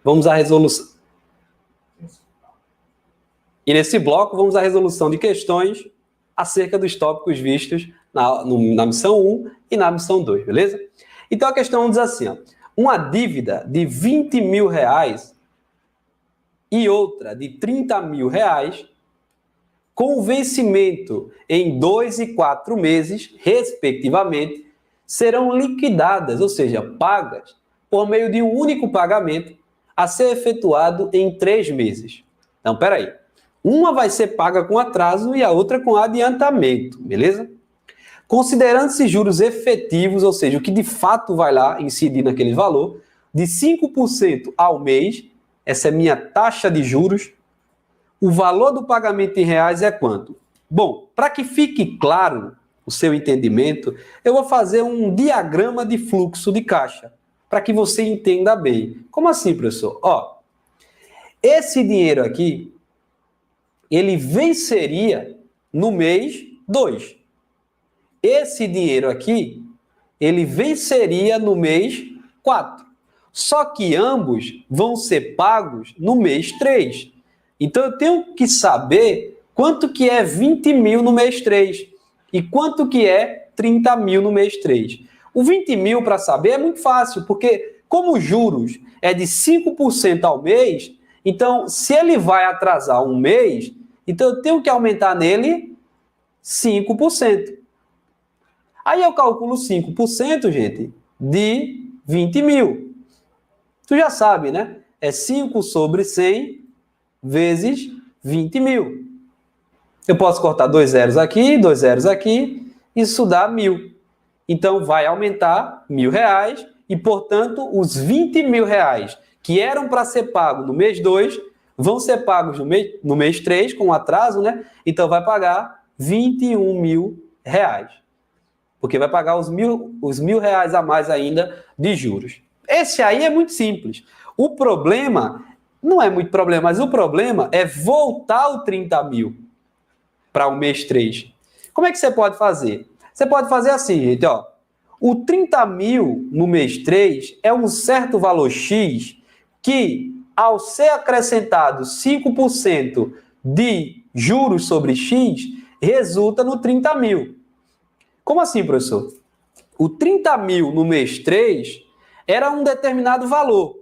Vamos à resolução. E nesse bloco, vamos à resolução de questões acerca dos tópicos vistos na missão 1 e na missão 2, beleza? Então, a questão diz assim, ó, uma dívida de 20 mil reais e outra de 30 mil reais, com vencimento em 2 e 4 meses, respectivamente, serão liquidadas, ou seja, pagas, por meio de um único pagamento a ser efetuado em 3 meses. Então, peraí. Uma vai ser paga com atraso e a outra com adiantamento, beleza? Considerando-se juros efetivos, ou seja, o que de fato vai lá incidir naquele valor, de 5% ao mês, essa é minha taxa de juros, o valor do pagamento em reais é quanto? Bom, para que fique claro o seu entendimento, eu vou fazer um diagrama de fluxo de caixa, para que você entenda bem. Como assim, professor? Ó, esse dinheiro aqui, ele venceria no mês 2. Esse dinheiro aqui, ele venceria no mês 4. Só que ambos vão ser pagos no mês 3. Então, eu tenho que saber quanto que é 20 mil no mês 3 e quanto que é 30 mil no mês 3. O 20 mil, para saber, é muito fácil, porque como os juros é de 5% ao mês, então, se ele vai atrasar um mês, então eu tenho que aumentar nele 5%. Aí eu calculo 5%, gente, de 20 mil. Tu já sabe, né? É 5 sobre 100 vezes 20 mil. Eu posso cortar 2 zeros aqui, isso dá 1.000. Então, vai aumentar R$1.000 e, portanto, os 20 mil reais que eram para ser pagos no mês 2 vão ser pagos no mês 3, com atraso, né? Então, vai pagar 21 mil reais. Porque vai pagar os mil reais a mais ainda de juros. Esse aí é muito simples. O problema, não é muito problema, mas o problema é voltar o 30 mil para o mês 3. Como é que você pode fazer? Você pode fazer assim, gente, ó. O 30 mil no mês 3 é um certo valor X que, ao ser acrescentado 5% de juros sobre X, resulta no 30 mil. Como assim, professor? O 30 mil no mês 3 era um determinado valor.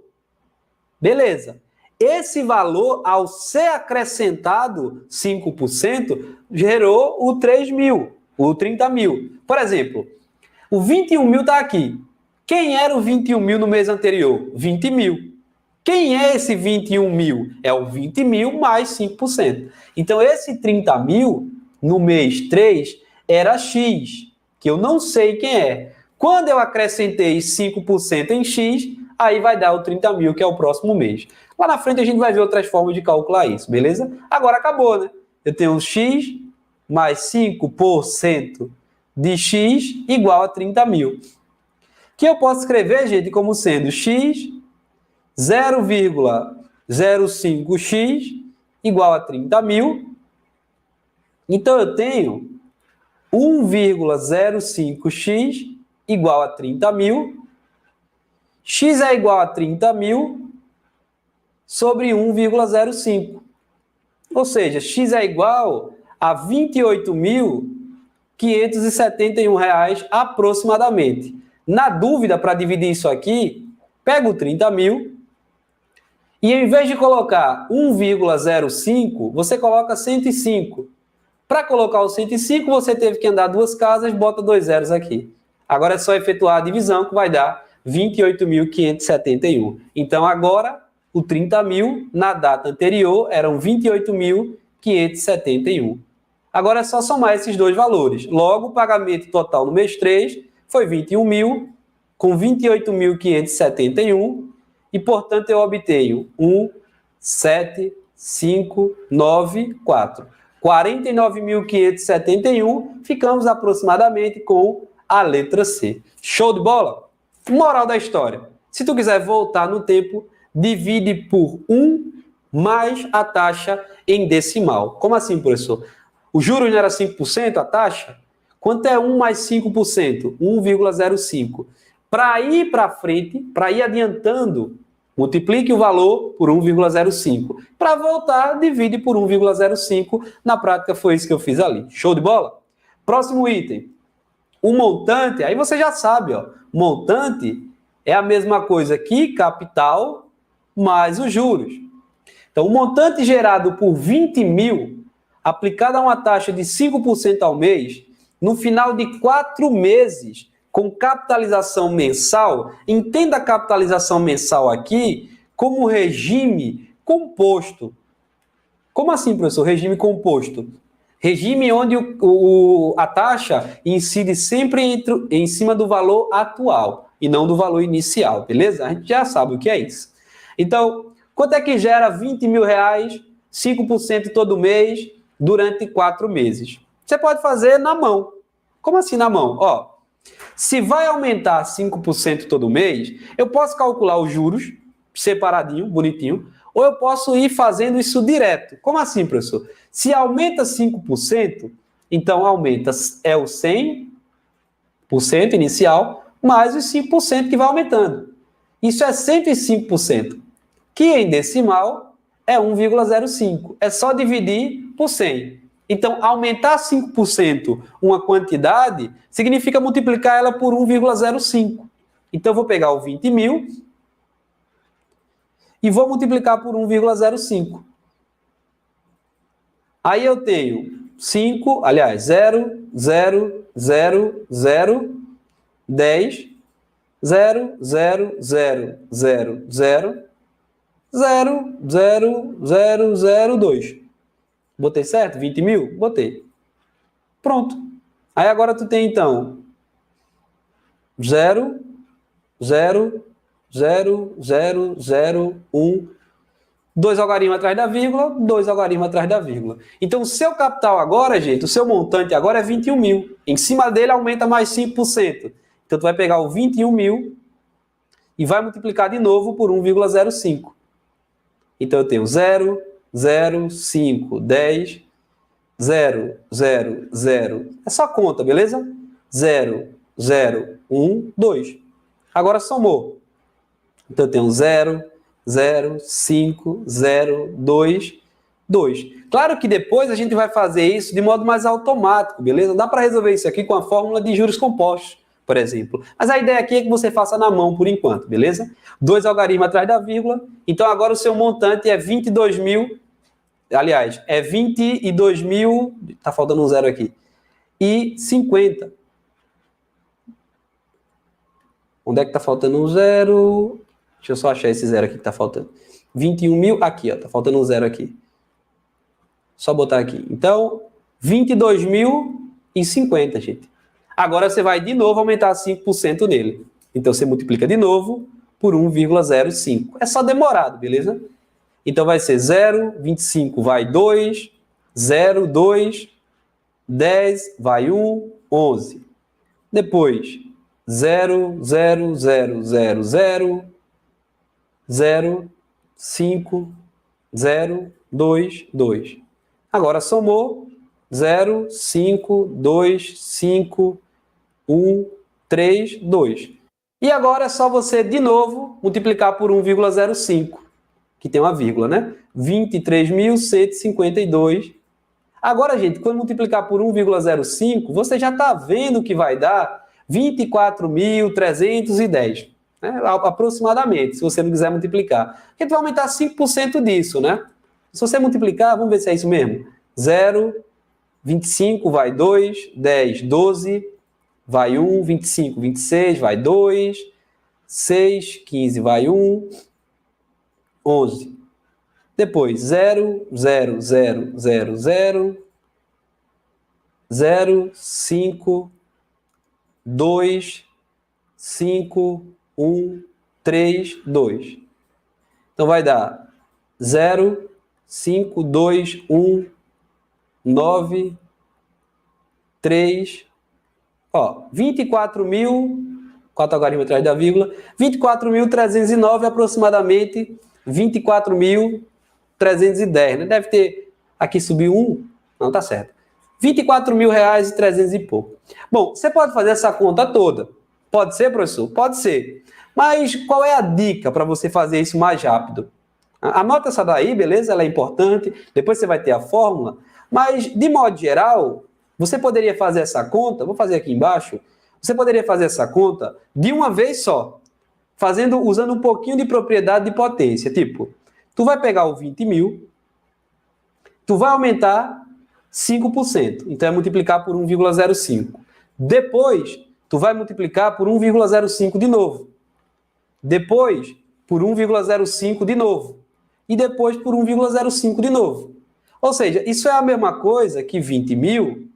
Beleza. Esse valor, ao ser acrescentado 5%, gerou o 3 mil, o 30 mil. Por exemplo, o 21 mil está aqui. Quem era o 21 mil no mês anterior? 20 mil. Quem é esse 21 mil? É o 20 mil mais 5%. Então, esse 30 mil no mês 3 era X, que eu não sei quem é. Quando eu acrescentei 5% em X, aí vai dar o 30 mil, que é o próximo mês. Lá na frente a gente vai ver outras formas de calcular isso, beleza? Agora acabou, né? Eu tenho X mais 5% de X igual a 30 mil. Que eu posso escrever, gente, como sendo X 0,05x igual a 30 mil. Então, eu tenho 1,05x igual a 30 mil. X é igual a 30 mil sobre 1,05. Ou seja, X é igual a R$ 28.571 aproximadamente. Na dúvida, para dividir isso aqui, pega o 30 mil e, em vez de colocar 1,05, você coloca 105. Para colocar o 105, você teve que andar 2 casas, bota 2 zeros aqui. Agora é só efetuar a divisão, que vai dar 28.571. Então, agora, o 30 mil, na data anterior, eram 28.571. Agora é só somar esses dois valores. Logo, o pagamento total no mês 3 foi 21 mil, com 28.571, e, portanto, eu obtenho 1,7,5,9,4. 49.571, ficamos aproximadamente com a letra C. Show de bola? Moral da história. Se tu quiser voltar no tempo, divide por 1 mais a taxa em decimal. Como assim, professor? O juros não era 5% a taxa? Quanto é 1 mais 5%? 1,05. Para ir para frente, para ir adiantando Multiplique o valor por 1,05. Para voltar, divide por 1,05. Na prática, foi isso que eu fiz ali. Show de bola? Próximo item. O montante, aí você já sabe, ó. Montante é a mesma coisa que capital mais os juros. Então, o montante gerado por 20 mil, aplicado a uma taxa de 5% ao mês, no final de 4 meses, com capitalização mensal, entenda a capitalização mensal aqui como regime composto. Como assim, professor? Regime composto. Regime onde a taxa incide sempre em cima do valor atual e não do valor inicial, beleza? A gente já sabe o que é isso. Então, quanto é que gera 20 mil reais, 5% todo mês, durante 4 meses? Você pode fazer na mão. Como assim na mão? Ó, se vai aumentar 5% todo mês, eu posso calcular os juros separadinho, bonitinho, ou eu posso ir fazendo isso direto. Como assim, professor? Se aumenta 5%, então aumenta o 100% inicial, mais os 5% que vai aumentando. Isso é 105%, que em decimal é 1,05. É só dividir por 100. Então, aumentar 5% uma quantidade significa multiplicar ela por 1,05. Então, eu vou pegar o 20 mil e vou multiplicar por 1,05. Aí eu tenho 0, 0, 0, 0, 10, 0, 0, 0, 0, 0, 0, 0, 0, 0, 2. Botei certo? 20 mil? Botei. Pronto. Aí agora tu tem, então, 0, 0, 0, 0, 0, 1, 2 algarismos atrás da vírgula, 2 algarismos atrás da vírgula. Então, o seu capital agora, gente, o seu montante agora é 21 mil. Em cima dele aumenta mais 5%. Então, tu vai pegar o 21 mil e vai multiplicar de novo por 1,05. Então, eu tenho 0, 0, 5, 10, 0, 0, 0. É só conta, beleza? 0, 0, 1, 2. Agora somou. Então, eu tenho 0, 0, 5, 0, 2, 2. Claro que depois a gente vai fazer isso de modo mais automático, beleza? Dá para resolver isso aqui com a fórmula de juros compostos, por exemplo. Mas a ideia aqui é que você faça na mão por enquanto, beleza? 2 algarismos atrás da vírgula. Então, agora o seu montante é 22 mil. Aliás, é 22 mil. Tá faltando um zero aqui. E 50. Onde é que tá faltando um zero? Deixa eu só achar esse zero aqui que tá faltando. 21 mil, aqui, ó, tá faltando um zero aqui. Só botar aqui. Então, 22.050, gente. Agora você vai de novo aumentar 5% nele. Então, você multiplica de novo por 1,05. É só demorado, beleza? Então, vai ser 0, 25 vai 2, 0, 2, 10 vai 1, 11. Depois, 0, 0, 0, 0, 0, 0, 5, 0, 2, 2. Agora somou 0, 5, 2, 5, 1, 3, 2. E agora é só você, de novo, multiplicar por 1,05, que tem uma vírgula, né? 23.152. Agora, gente, quando multiplicar por 1,05, você já está vendo que vai dar 24.310. Né? Aproximadamente, se você não quiser multiplicar. Porque tu vai aumentar 5% disso, né? Se você multiplicar, vamos ver se é isso mesmo. 0, 25 vai 2, 10, 12, vai 1, 25, 26, vai 2, 6, 15, vai 1, 11. Depois, 0, 0, 0, 0, 0, 0, 5, 2, 5, 1, 3, 2. Então, vai dar 0, 5, 2, 1, 9, 3, ó, 24 mil, 4 algarismos atrás da vírgula, 24.309 aproximadamente, 24.310, né? Deve ter, aqui subiu 1, não, tá certo. 24 mil reais e 300 e pouco. Bom, você pode fazer essa conta toda. Pode ser, professor? Pode ser. Mas qual é a dica para você fazer isso mais rápido? Anota essa daí, beleza? Ela é importante. Depois você vai ter a fórmula. Mas, de modo geral, você poderia fazer essa conta, vou fazer aqui embaixo, você poderia fazer essa conta de uma vez só, usando um pouquinho de propriedade de potência. Tipo, tu vai pegar o 20 mil, tu vai aumentar 5%. Então, é multiplicar por 1,05. Depois, tu vai multiplicar por 1,05 de novo. Depois, por 1,05 de novo. E depois por 1,05 de novo. Ou seja, isso é a mesma coisa que 20 mil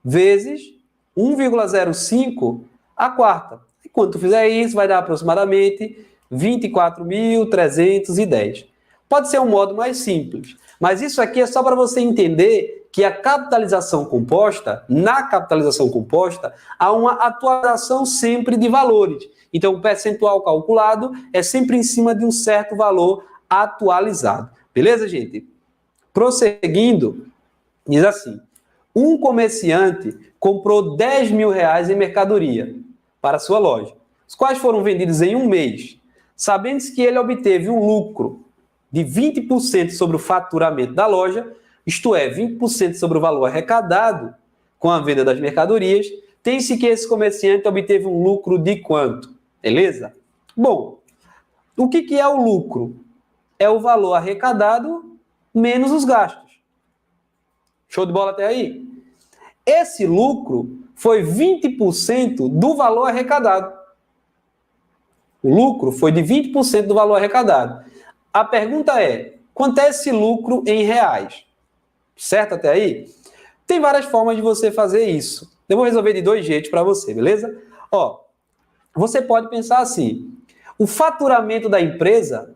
vezes 1,05 a quarta. E quando tu fizer isso, vai dar aproximadamente 24.310. Pode ser um modo mais simples, mas isso aqui é só para você entender que a capitalização composta, na capitalização composta, há uma atualização sempre de valores. Então, o percentual calculado é sempre em cima de um certo valor atualizado. Beleza, gente? Prosseguindo, diz assim: um comerciante comprou 10 mil reais em mercadoria para sua loja, os quais foram vendidos em um mês, sabendo-se que ele obteve um lucro de 20% sobre o faturamento da loja, isto é, 20% sobre o valor arrecadado com a venda das mercadorias, tem-se que esse comerciante obteve um lucro de quanto? Beleza? Bom, o que é o lucro? É o valor arrecadado menos os gastos. Show de bola até aí? Esse lucro foi 20% do valor arrecadado. O lucro foi de 20% do valor arrecadado. A pergunta é, quanto é esse lucro em reais? Certo até aí? Tem várias formas de você fazer isso. Eu vou resolver de dois jeitos para você, beleza? Ó, você pode pensar assim, o faturamento da empresa,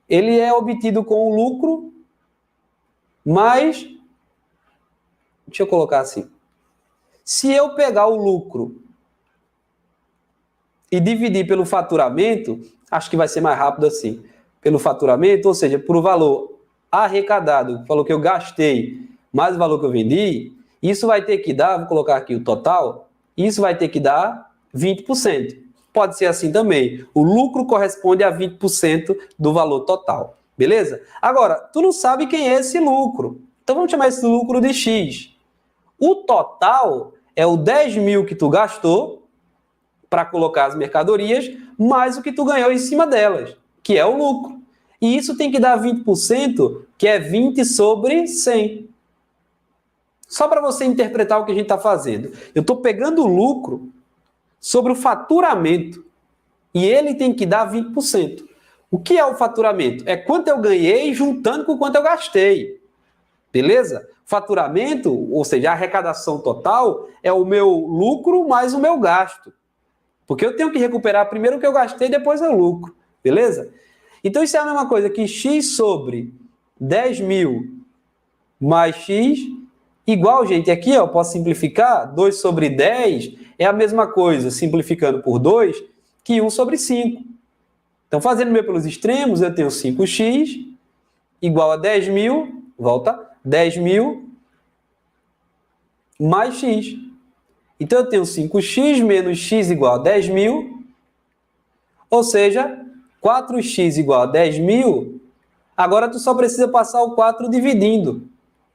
ele é obtido com o lucro, mas, deixa eu colocar assim, se eu pegar o lucro e dividir pelo faturamento, acho que vai ser mais rápido assim, pelo faturamento, ou seja, por o valor arrecadado, falou que eu gastei, mais o valor que eu vendi, isso vai ter que dar, vou colocar aqui o total, isso vai ter que dar 20%. Pode ser assim também. O lucro corresponde a 20% do valor total. Beleza? Agora, tu não sabe quem é esse lucro. Então vamos chamar esse lucro de X. O total é o 10 mil que tu gastou para colocar as mercadorias, mais o que tu ganhou em cima delas, que é o lucro. E isso tem que dar 20%, que é 20 sobre 100. Só para você interpretar o que a gente está fazendo. Eu estou pegando o lucro sobre o faturamento e ele tem que dar 20%. O que é o faturamento? É quanto eu ganhei juntando com quanto eu gastei. Beleza? Faturamento, ou seja, a arrecadação total, é o meu lucro mais o meu gasto. Porque eu tenho que recuperar primeiro o que eu gastei e depois o lucro. Beleza? Então isso é a mesma coisa que x sobre 10 mil mais x igual, gente, aqui eu posso simplificar, 2 sobre 10 é a mesma coisa, simplificando por 2, que 1 sobre 5. Então, fazendo meu pelos extremos, eu tenho 5x igual a 10 mil, volta, 10 mil mais x. Então, eu tenho 5x menos x igual a 10 mil, ou seja, 4x igual a 10 mil, agora tu só precisa passar o 4 dividindo.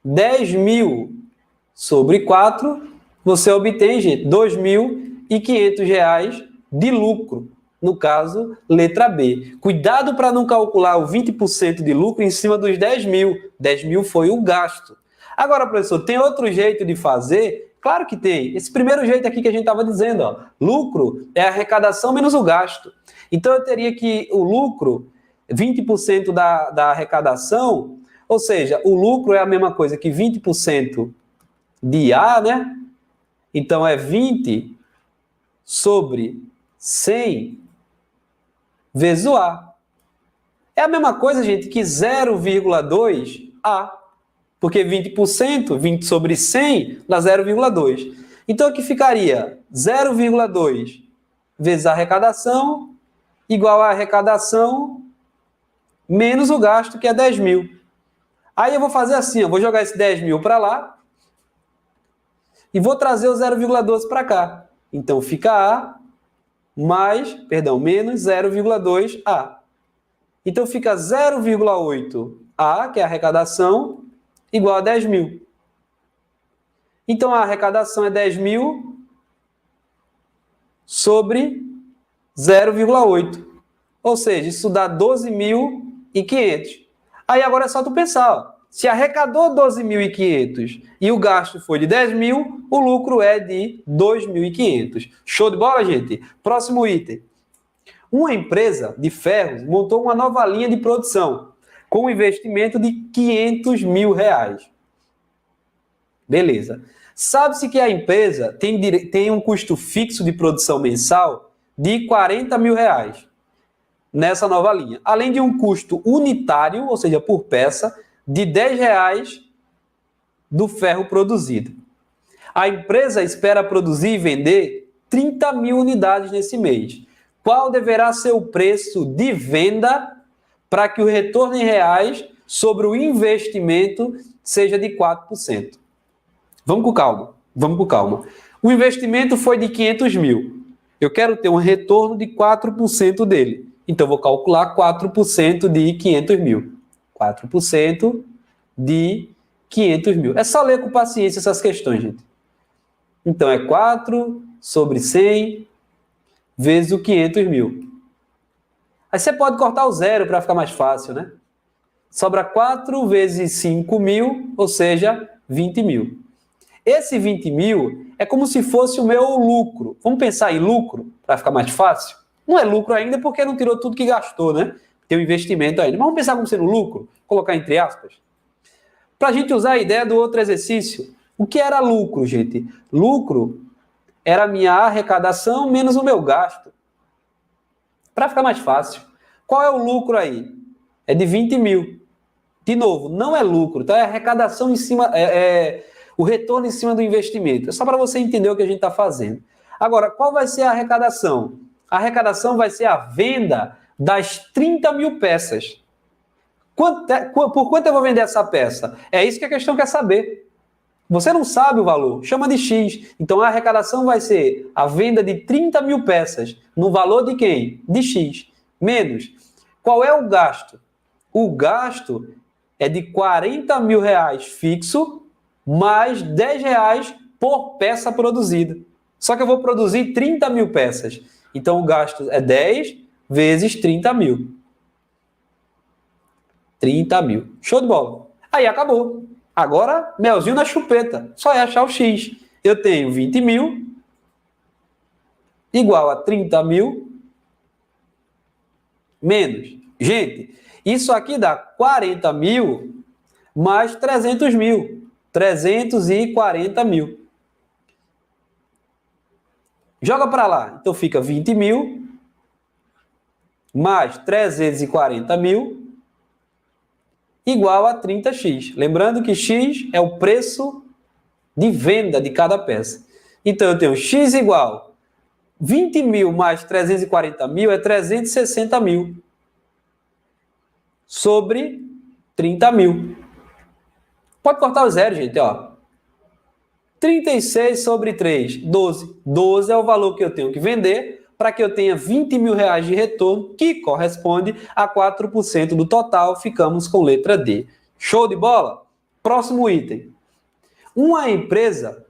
10 mil sobre 4, você obtém, gente, R$ 2.500 de lucro. No caso, letra B. Cuidado para não calcular o 20% de lucro em cima dos 10 mil. 10 mil foi o gasto. Agora, professor, tem outro jeito de fazer? Claro que tem. Esse primeiro jeito aqui que a gente estava dizendo, ó, lucro é a arrecadação menos o gasto. Então, eu teria que o lucro, 20% da arrecadação, ou seja, o lucro é a mesma coisa que 20% de A, né? Então, é 20 sobre 100 vezes o A. É a mesma coisa, gente, que 0,2 A. Porque 20%, 20 sobre 100, dá 0,2. Então, aqui ficaria 0,2 vezes a arrecadação, igual a arrecadação menos o gasto, que é 10 mil. Aí eu vou fazer assim, eu vou jogar esse 10 mil para lá e vou trazer o 0,12 para cá. Então, fica A menos 0,2A. Então, fica 0,8A, que é a arrecadação, igual a 10 mil. Então, a arrecadação é 10 mil sobre 0,8. Ou seja, isso dá 12.500. Aí agora é só tu pensar, ó. Se arrecadou 12.500 e o gasto foi de 10 mil, o lucro é de 2.500. Show de bola, gente? Próximo item. Uma empresa de ferros montou uma nova linha de produção com um investimento de 500 mil reais. Beleza. Sabe-se que a empresa tem um custo fixo de produção mensal de 40 mil reais nessa nova linha, além de um custo unitário, ou seja, por peça, de 10 reais do ferro produzido. A empresa espera produzir e vender 30 mil unidades nesse mês. Qual deverá ser o preço de venda para que o retorno em reais sobre o investimento seja de 4%? Vamos com calma. O investimento foi de 500 mil. Eu quero ter um retorno de 4% dele. Então, vou calcular 4% de 500 mil. 4% de 500 mil. É só ler com paciência essas questões, gente. Então, é 4 sobre 100 vezes o 500 mil. Aí você pode cortar o zero para ficar mais fácil, né? Sobra 4 vezes 5 mil, ou seja, 20 mil. Esse 20 mil é como se fosse o meu lucro. Vamos pensar em lucro para ficar mais fácil? Não é lucro ainda porque não tirou tudo que gastou, né? Tem um investimento ainda. Mas vamos pensar como sendo lucro? Colocar entre aspas. Para a gente usar a ideia do outro exercício. O que era lucro, gente? Lucro era a minha arrecadação menos o meu gasto. Para ficar mais fácil. Qual é o lucro aí? É de 20 mil. De novo, não é lucro, tá? É arrecadação em cima... o retorno em cima do investimento. É só para você entender o que a gente está fazendo. Agora, qual vai ser a arrecadação? A arrecadação vai ser a venda das 30 mil peças. Por quanto eu vou vender essa peça? É isso que a questão quer saber. Você não sabe o valor, chama de X. Então, a arrecadação vai ser a venda de 30 mil peças. No valor de quem? De X. Menos. Qual é o gasto? O gasto é de 40 mil reais fixo, mais 10 reais por peça produzida. Só que eu vou produzir 30 mil peças. Então, o gasto é 10 vezes 30 mil. 30 mil. Show de bola. Aí, acabou. Agora, melzinho na chupeta. Só é achar o X. Eu tenho 20 mil igual a 30 mil menos. Gente, isso aqui dá 40 mil mais 300 mil. 340 mil. Joga para lá. Então fica 20 mil mais 340 mil igual a 30x. Lembrando que x é o preço de venda de cada peça. Então eu tenho x igual 20 mil mais 340 mil é 360 mil sobre 30 mil. Pode cortar o zero, gente, ó. 36 sobre 3, 12. 12 é o valor que eu tenho que vender para que eu tenha 20 mil reais de retorno, que corresponde a 4% do total. Ficamos com letra D. Show de bola? Próximo item. Em uma empresa,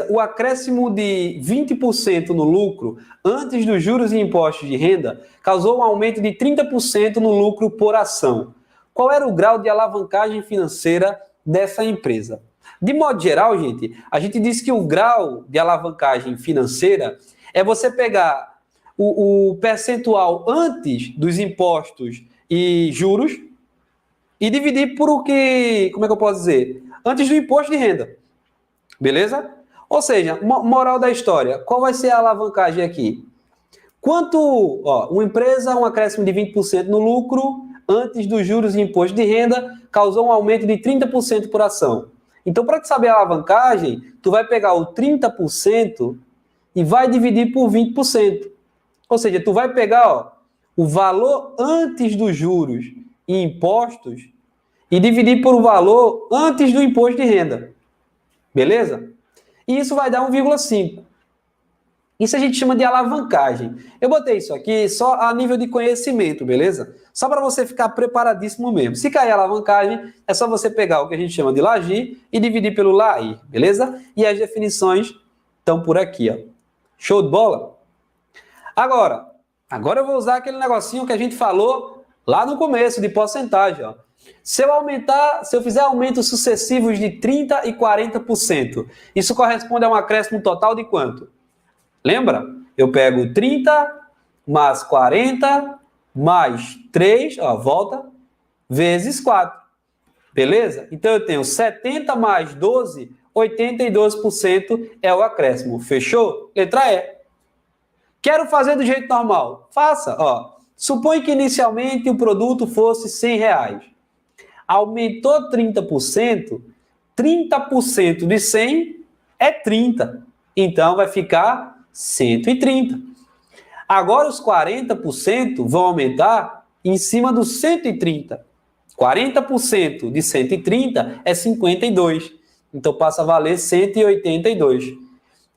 o acréscimo de 20% no lucro antes dos juros e impostos de renda causou um aumento de 30% no lucro por ação. Qual era o grau de alavancagem financeira dessa empresa? De modo geral, gente, a gente diz que o grau de alavancagem financeira é você pegar o percentual antes dos impostos e juros e dividir por o que, como é que eu posso dizer? Antes do imposto de renda. Beleza? Ou seja, moral da história, qual vai ser a alavancagem aqui? Uma empresa, um acréscimo de 20% no lucro antes dos juros e imposto de renda causou um aumento de 30% por ação. Então, para saber a alavancagem, tu vai pegar o 30% e vai dividir por 20%. Ou seja, tu vai pegar o valor antes dos juros e impostos e dividir por o valor antes do imposto de renda. Beleza? E isso vai dar 1,5. Isso a gente chama de alavancagem. Eu botei isso aqui só a nível de conhecimento, beleza? Só para você ficar preparadíssimo mesmo. Se cair a alavancagem, é só você pegar o que a gente chama de LAGI e dividir pelo LAI, beleza? E as definições estão por aqui, ó. Show de bola? Agora eu vou usar aquele negocinho que a gente falou lá no começo, de porcentagem, ó. Se eu fizer aumentos sucessivos de 30% e 40%, isso corresponde a um acréscimo total de quanto? Lembra? Eu pego 30 mais 40 mais 3, ó, volta, vezes 4. Beleza? Então eu tenho 70 mais 12, 82% é o acréscimo. Fechou? Letra E. Quero fazer do jeito normal. Faça, ó. Supõe que inicialmente o produto fosse R$100. Aumentou 30%, 30% de 100 é 30. Então vai ficar 130. Agora os 40% vão aumentar em cima dos 130. 40% de 130 é 52. Então passa a valer 182.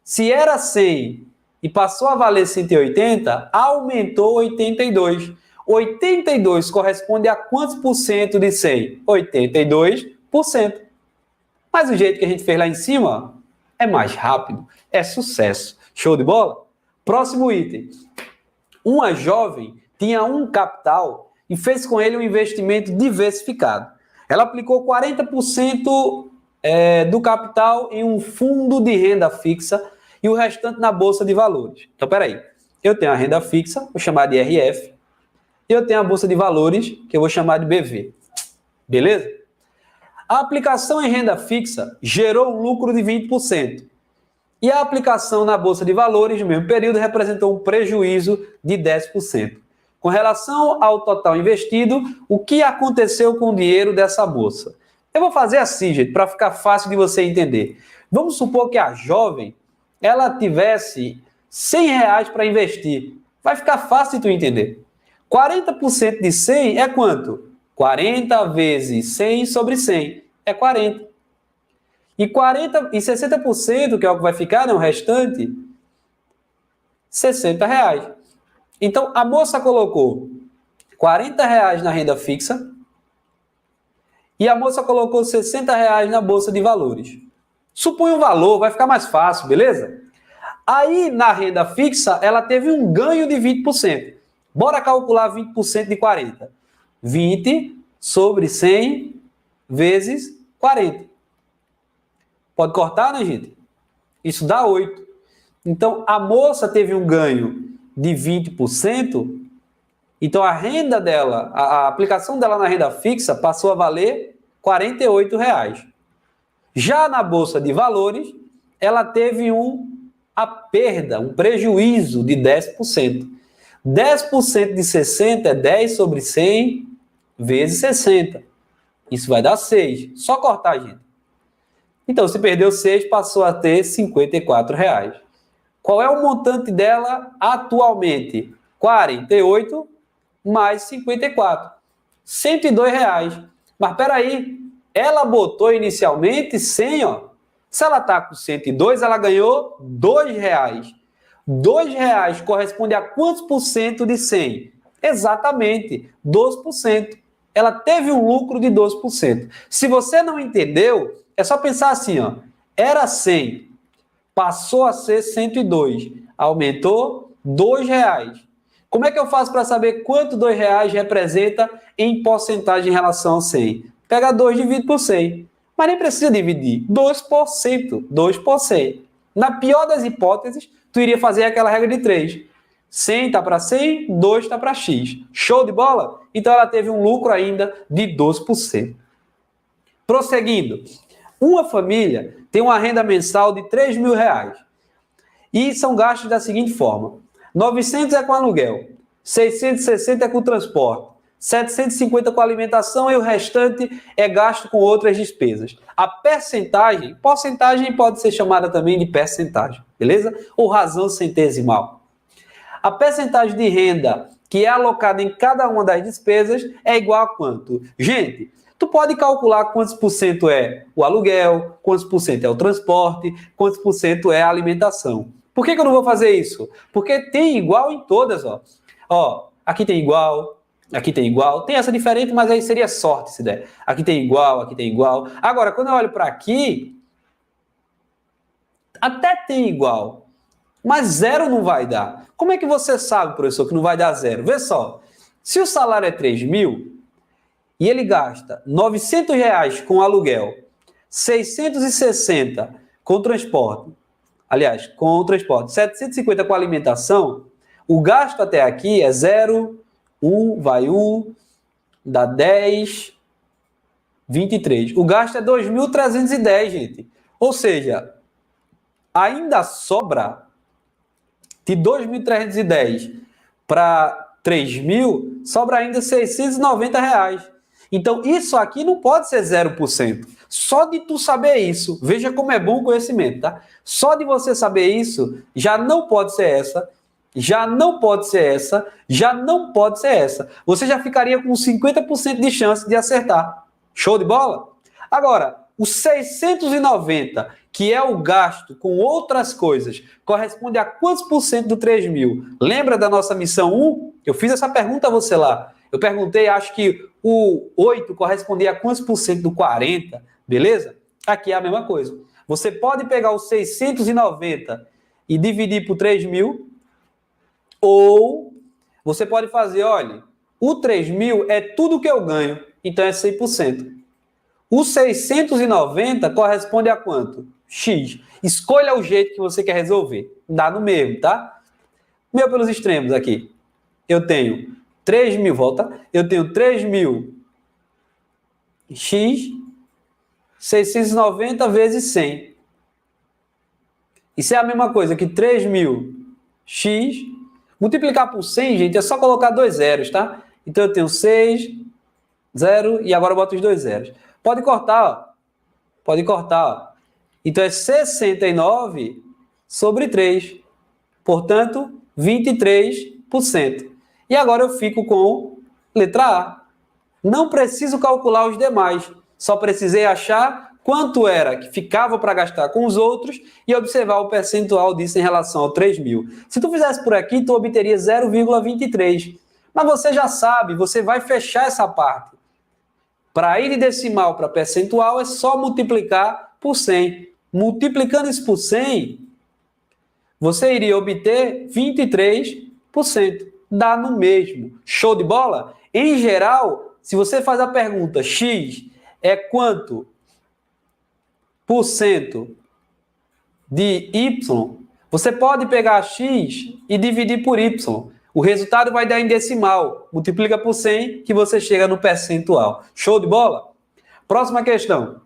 Se era 100 e passou a valer 180, aumentou 82. 82 corresponde a quantos por cento de 100? 82%. Mas o jeito que a gente fez lá em cima é mais rápido, é sucesso. Show de bola? Próximo item. Uma jovem tinha um capital e fez com ele um investimento diversificado. Ela aplicou 40% do capital em um fundo de renda fixa e o restante na bolsa de valores. Então, peraí. Eu tenho a renda fixa, vou chamar de RF, e eu tenho a bolsa de valores, que eu vou chamar de BV. Beleza? A aplicação em renda fixa gerou um lucro de 20%. E a aplicação na bolsa de valores no mesmo período representou um prejuízo de 10%. Com relação ao total investido, o que aconteceu com o dinheiro dessa bolsa? Eu vou fazer assim, gente, para ficar fácil de você entender. Vamos supor que a jovem ela tivesse R$100 para investir. Vai ficar fácil de tu entender. 40% de 100 é quanto? 40 vezes 100 sobre 100 é 40. E 60%, que é o que vai ficar, né, o restante, R$60. Então, a moça colocou R$40 na renda fixa e a moça colocou R$60 na bolsa de valores. Supõe um valor, vai ficar mais fácil, beleza? Aí, na renda fixa, ela teve um ganho de 20%. Bora calcular 20% de 40. 20 sobre 100 vezes 40. Pode cortar, né, gente? Isso dá 8. Então, a moça teve um ganho de 20%. Então, a renda dela, a aplicação dela na renda fixa passou a valer R$48. Já na bolsa de valores, ela teve a perda, um prejuízo de 10%. 10% de 60 é 10 sobre 100 vezes 60. Isso vai dar 6. Só cortar, gente. Então, se perdeu 6, passou a ter R$54. Qual é o montante dela atualmente? 48 mais 54. R$102. Mas peraí, ela botou inicialmente 100, ó. Se ela está com 102, ela ganhou R$2. R$2 corresponde a quantos por cento de 100? Exatamente, 12%. Ela teve um lucro de 12%. Se você não entendeu, é só pensar assim, ó. Era 100, passou a ser 102, aumentou R$2. Como é que eu faço para saber quanto R$2 representa em porcentagem em relação ao 100? Pega 2 e divide por 100. Mas nem precisa dividir. 2%. 2%. Na pior das hipóteses, tu iria fazer aquela regra de 3. 100 está para 100, 2 está para X. Show de bola? Então ela teve um lucro ainda de 12%. Prosseguindo. Uma família tem uma renda mensal de R$3.000. E são gastos da seguinte forma. 900 é com aluguel, 660 é com transporte, 750 com alimentação e o restante é gasto com outras despesas. A porcentagem pode ser chamada também de percentagem, beleza? Ou razão centesimal. A percentagem de renda que é alocada em cada uma das despesas é igual a quanto? Gente, tu pode calcular quantos por cento é o aluguel, quantos por cento é o transporte, quantos por cento é a alimentação. Por que eu não vou fazer isso? Porque tem igual em todas, ó. Ó, aqui tem igual, aqui tem igual. Tem essa diferente, mas aí seria sorte se der. Aqui tem igual, aqui tem igual. Agora, quando eu olho para aqui, até tem igual, mas zero não vai dar. Como é que você sabe, professor, que não vai dar zero? Vê só, se o salário é 3 mil e ele gasta R$900 com aluguel, 660 com transporte, aliás, com transporte, 750 com alimentação, o gasto até aqui é 0, 1, vai 1, dá 10, 23. O gasto é 2.310, gente. Ou seja, ainda sobra de 2.310 para 3.000, sobra ainda R$690. Então, isso aqui não pode ser 0%. Só de tu saber isso, veja como é bom o conhecimento, tá? Só de você saber isso, já não pode ser essa, já não pode ser essa, já não pode ser essa. Você já ficaria com 50% de chance de acertar. Show de bola? Agora, os 690, que é o gasto com outras coisas, corresponde a quantos por cento do 3.000? Lembra da nossa missão 1? Eu fiz essa pergunta a você lá. Eu perguntei, acho que o 8 correspondia a quantos por cento do 40, beleza? Aqui é a mesma coisa. Você pode pegar os 690 e dividir por 3.000, ou você pode fazer, olha, o 3.000 é tudo que eu ganho, então é 100%. O 690 corresponde a quanto? X. Escolha o jeito que você quer resolver. Dá no mesmo, tá? Meu pelos extremos aqui. Eu tenho 3.000, volta. Eu tenho 3.000 X 690 vezes 100. Isso é a mesma coisa que 3.000 X. Multiplicar por 100, gente, é só colocar 2 zeros, tá? Então eu tenho 6, 0 e agora eu boto os 2 zeros. Pode cortar, ó. Pode cortar, ó. Então é 69 sobre 3. Portanto, 23%. E agora eu fico com letra A. Não preciso calcular os demais. Só precisei achar quanto era que ficava para gastar com os outros e observar o percentual disso em relação ao 3.000. Se tu fizesse por aqui, tu obteria 0,23. Mas você já sabe, você vai fechar essa parte. Para ir de decimal para percentual, é só multiplicar por 100. Multiplicando isso por 100, você iria obter 23%. Dá no mesmo. Show de bola? Em geral, se você faz a pergunta X é quanto por cento de Y, você pode pegar X e dividir por Y. O resultado vai dar em decimal. Multiplica por 100 que você chega no percentual. Show de bola? Próxima questão.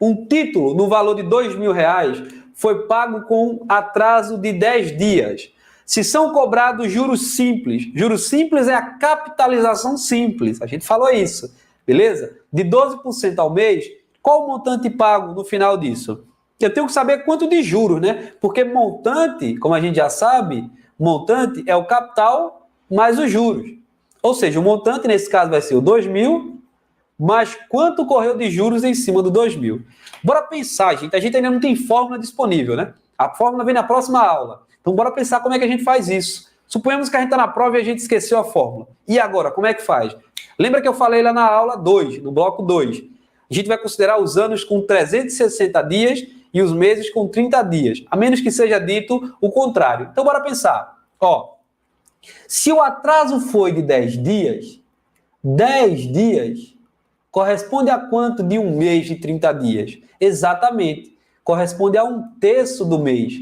Um título no valor de R$2.000 foi pago com atraso de 10 dias. Se são cobrados juros simples é a capitalização simples. A gente falou isso, beleza? De 12% ao mês, qual o montante pago no final disso? Eu tenho que saber quanto de juros, né? Porque montante, como a gente já sabe, montante é o capital mais os juros. Ou seja, o montante nesse caso vai ser o 2.000, mas quanto correu de juros em cima do 2.000? Bora pensar, gente. A gente ainda não tem fórmula disponível, né? A fórmula vem na próxima aula. Então, bora pensar como é que a gente faz isso. Suponhamos que a gente está na prova e a gente esqueceu a fórmula. E agora, como é que faz? Lembra que eu falei lá na aula 2, no bloco 2? A gente vai considerar os anos com 360 dias e os meses com 30 dias, a menos que seja dito o contrário. Então, bora pensar. Ó, se o atraso foi de 10 dias, 10 dias corresponde a quanto de um mês de 30 dias? Exatamente, corresponde a 1/3 do mês.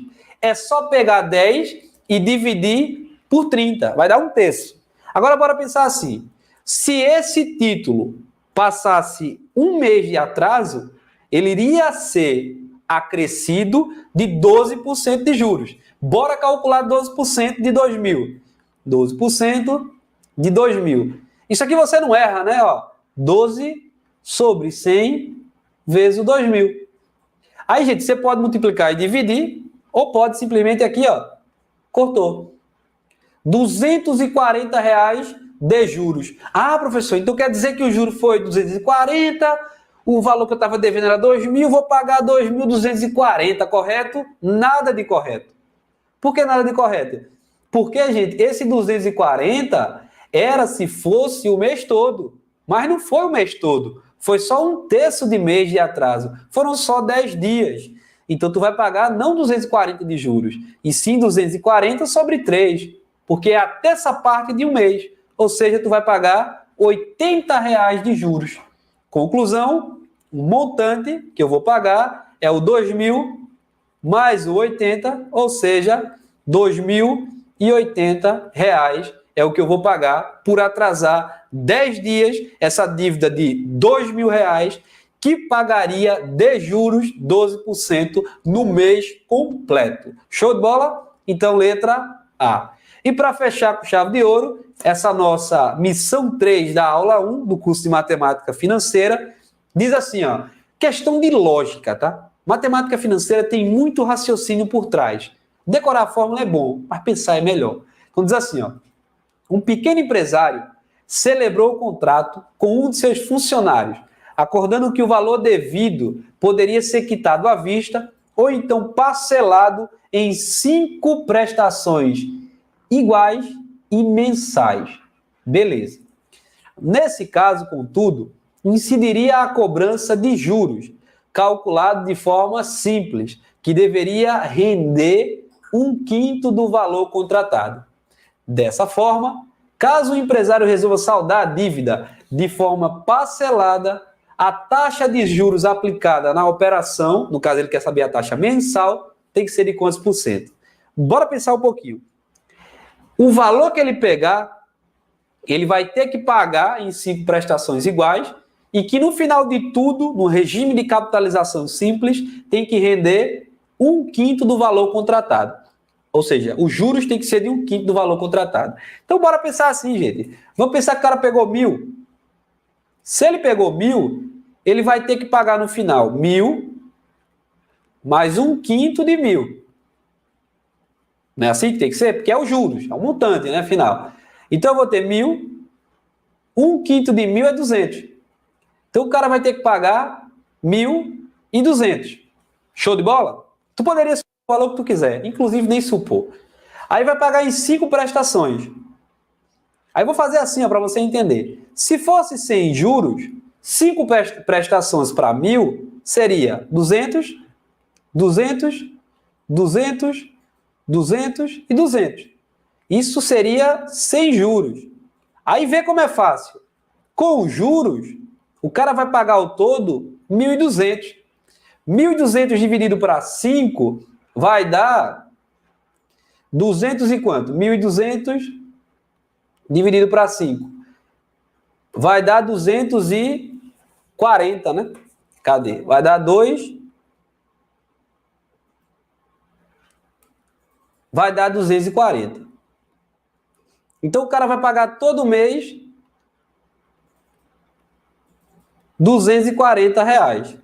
É só pegar 10 e dividir por 30, vai dar 1/3. Agora, bora pensar assim. Se esse título passasse um mês de atraso, ele iria ser acrescido de 12% de juros. Bora calcular 12% de 2.000. 12% de 2.000. Isso aqui você não erra, né? Ó, 12 sobre 100 vezes o 2.000. Aí, gente, você pode multiplicar e dividir, ou pode simplesmente aqui, ó, cortou. R$240 de juros. Ah, professor, então quer dizer que o juro foi 240, o valor que eu estava devendo era 2.000, vou pagar 2.240, correto? Nada de correto. Por que nada de correto? Porque, gente, esse 240 era se fosse o mês todo. Mas não foi o mês todo. Foi só um terço de mês de atraso. Foram só 10 dias. Então, tu vai pagar não 240 de juros, e sim 240 sobre 3. Porque é a terça parte de um mês. Ou seja, tu vai pagar R$80 de juros. Conclusão, o montante que eu vou pagar é o 2.000 mais o 80, ou seja, R$2.080 é o que eu vou pagar por atrasar 10 dias essa dívida de R$2.000 que pagaria de juros 12% no mês completo. Show de bola? Então, letra A. E para fechar com chave de ouro, essa nossa missão 3 da aula 1 do curso de Matemática Financeira diz assim, ó, questão de lógica, tá? Matemática financeira tem muito raciocínio por trás. Decorar a fórmula é bom, mas pensar é melhor. Então diz assim, ó, um pequeno empresário celebrou o contrato com um de seus funcionários, acordando que o valor devido poderia ser quitado à vista ou então parcelado em 5 prestações iguais e mensais. Beleza. Nesse caso, contudo, incidiria a cobrança de juros, calculado de forma simples, que deveria render 1/5 do valor contratado. Dessa forma, caso o empresário resolva saldar a dívida de forma parcelada, a taxa de juros aplicada na operação, no caso ele quer saber a taxa mensal, tem que ser de quantos por cento? Bora pensar um pouquinho. O valor que ele pegar, ele vai ter que pagar em 5 prestações iguais e que no final de tudo, no regime de capitalização simples, tem que render 1/5 do valor contratado. Ou seja, os juros tem que ser de 1/5 do valor contratado. Então, bora pensar assim, gente. Vamos pensar que o cara pegou 1.000. Se ele pegou 1.000, ele vai ter que pagar no final 1.000 mais 1/5 de 1.000. Não é assim que tem que ser? Porque é os juros, é o montante, né, final. Então, eu vou ter 1.000, 1/5 de 1.000 é 200. Então, o cara vai ter que pagar 1.200. Show de bola? Tu poderia supor o valor que tu quiser, inclusive nem supor. Aí vai pagar em 5 prestações. Aí vou fazer assim, para você entender. Se fosse sem juros, 5 prestações para 1.000 seria 200, 200, 200, 200 e 200. Isso seria sem juros. Aí vê como é fácil. Com os juros, o cara vai pagar ao todo 1.200. 1.200 dividido para 5 vai dar 200 e quanto? 1.200 dividido para 5. Vai dar 240, né? Cadê? Vai dar 2. Vai dar 240. Então o cara vai pagar todo mês R$240.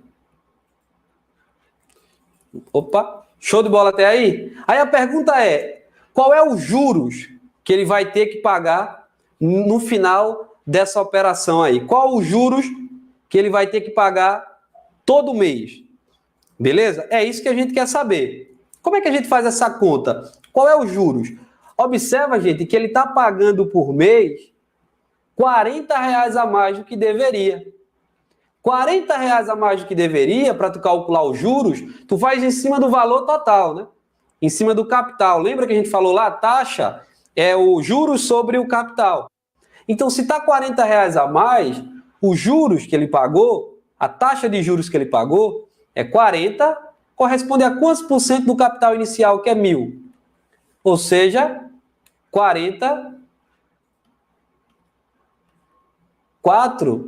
Opa, show de bola até aí? Aí a pergunta é, qual é os juros que ele vai ter que pagar no final dessa operação aí? Qual os juros que ele vai ter que pagar todo mês? Beleza? É isso que a gente quer saber. Como é que a gente faz essa conta? Qual é os juros? Observa, gente, que ele está pagando por mês R$40 a mais do que deveria. R$40 a mais do que deveria, para tu calcular os juros, tu faz em cima do valor total, né? Em cima do capital. Lembra que a gente falou lá? A taxa é o juros sobre o capital. Então, se está R$40 a mais, os juros que ele pagou, a taxa de juros que ele pagou é 40, corresponde a quantos por cento do capital inicial, que é 1.000? Ou seja, 4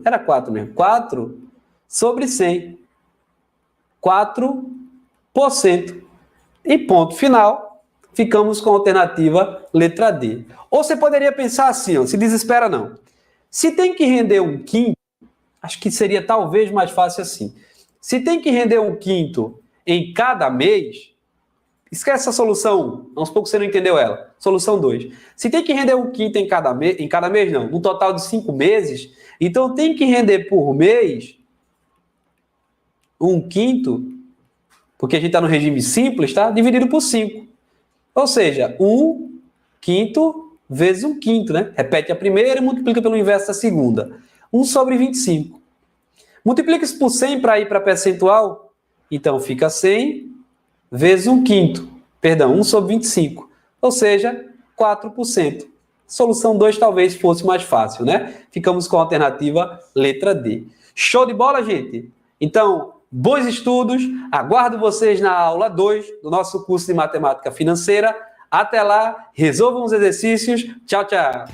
era 4 mesmo, 4 sobre 100. 4%. E ponto final, ficamos com a alternativa letra D. Ou você poderia pensar assim, ó, se desespera não. Se tem que render 1/5, acho que seria talvez mais fácil assim. Se tem que render 1/5 em cada mês, esquece a solução 1, vamos supor que você não entendeu ela. Solução 2. Se tem que render 1/5 em cada mês não, no total de 5 meses, então tem que render por mês 1/5, porque a gente está no regime simples, tá? Dividido por 5. Ou seja, 1/5 vezes 1/5, né? Repete a primeira e multiplica pelo inverso da segunda. 1/25. Multiplica isso por 100 para ir para percentual. Então, fica 100 vezes 1/5. Perdão, 1/25. Ou seja, 4%. Solução 2 talvez fosse mais fácil, né? Ficamos com a alternativa letra D. Show de bola, gente? Então, bons estudos. Aguardo vocês na aula 2 do nosso curso de Matemática Financeira. Até lá, resolvam os exercícios. Tchau, tchau.